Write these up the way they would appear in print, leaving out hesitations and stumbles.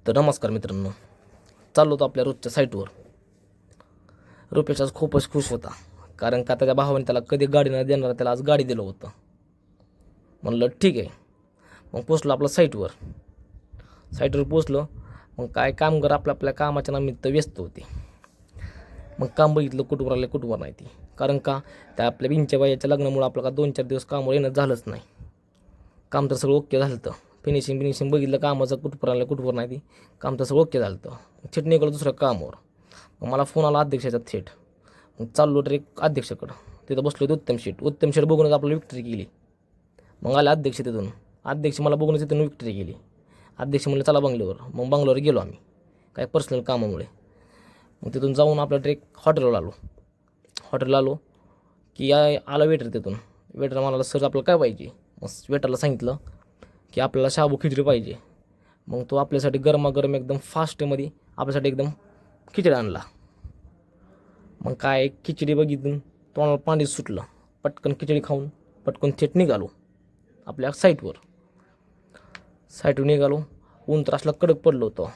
तर नमस्कार मित्रांनो, चाललो होतो आपल्या रोजच्या साईटवर. रुपेश आज खूपच खुश होता, कारण का त्याच्या भावाने त्याला कधी गाडी न देणार त्याला आज गाडी दिलं होतं. म्हणलं ठीक आहे. मग पोचलो आपल्या साईटवर पोचलो. मग काय कामगार आपल्या आपल्या कामाच्या निमित्त व्यस्त होते. मग काम बघितलं कुठवर आले कुठवर नाही ती, कारण का त्या आपल्या बिंच्या बायाच्या लग्नामुळे आपलं का 2-4 दिवस कामावर येणं झालंच नाही. काम तर सगळं ओके झालं. फिनिशिंग बघितलं कामाचं कुठवर नाही ती, काम तर सगळं ओके झालं. थेट निघालो दुसऱ्या कामावर. मग मला फोन आला अध्यक्षाचा थेट. मग चाललो डायरेक्ट अध्यक्षाकडं. तिथं बसलो होतो उत्तम शेट बघूनच आपल्याला विक्ट्री केली. मग आले अध्यक्ष तिथून. अध्यक्ष मला बघूनच तिथून विक्ट्री केली. अध्यक्ष म्हणलं चला बंगल्यावर. मग बंगल्यावर गेलो आम्ही काय पर्सनल कामामुळे. मग तिथून जाऊन आपलं डायरेक्ट हॉटेलला आलो की आला वेटर तिथून. वेटर म्हणाला सर आपल्याला काय पाहिजे. मग वेटरला सांगितलं की आपल्याला शाबू खिचडी पाहिजे. मग तो आपल्यासाठी गरमागरम एकदम फास्टमध्ये आपल्यासाठी एकदम खिचडी आणला. मग काय खिचडी बघितून तोंडाला पाणी सुटलं. पटकन खिचडी खाऊन पटकन थेट निघालो आपल्या साईटवर निघालो. ऊन तर असला कडक पडलं होतं.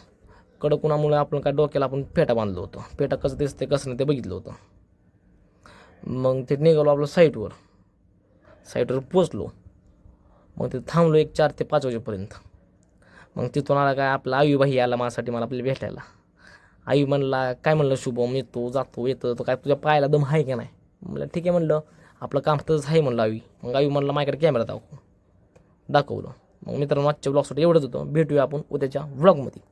कडक उन्हामुळे आपण काय डोक्याला आपण फेटा बांधलो होतो. फेटा कसं दिसते कसं नाही ते बघितलं होतं. मग ते निघालो आपलं साईटवर पोचलो. मग ते थांबलो 4 ते 5 वाजेपर्यंत. मग तिथून आला काय आपला आयुबाई आला माझ्यासाठी मला आपल्याला भेटायला. आयु म्हणला काय म्हणलं शुभम येतो येतो तो काय तुझ्या पायाला दम आहे का नाही. म्हणलं ठीक आहे म्हणलं आपलं काम तसंच आहे म्हणलं आयु. मग आयु म्हणलं माझ्याकडे कॅमेरा दाखवलं. मग मित्रांनो आजच्या ब्लॉगसाठी एवढंच होतं. भेटूया आपण उद्याच्या व्लॉगमध्ये.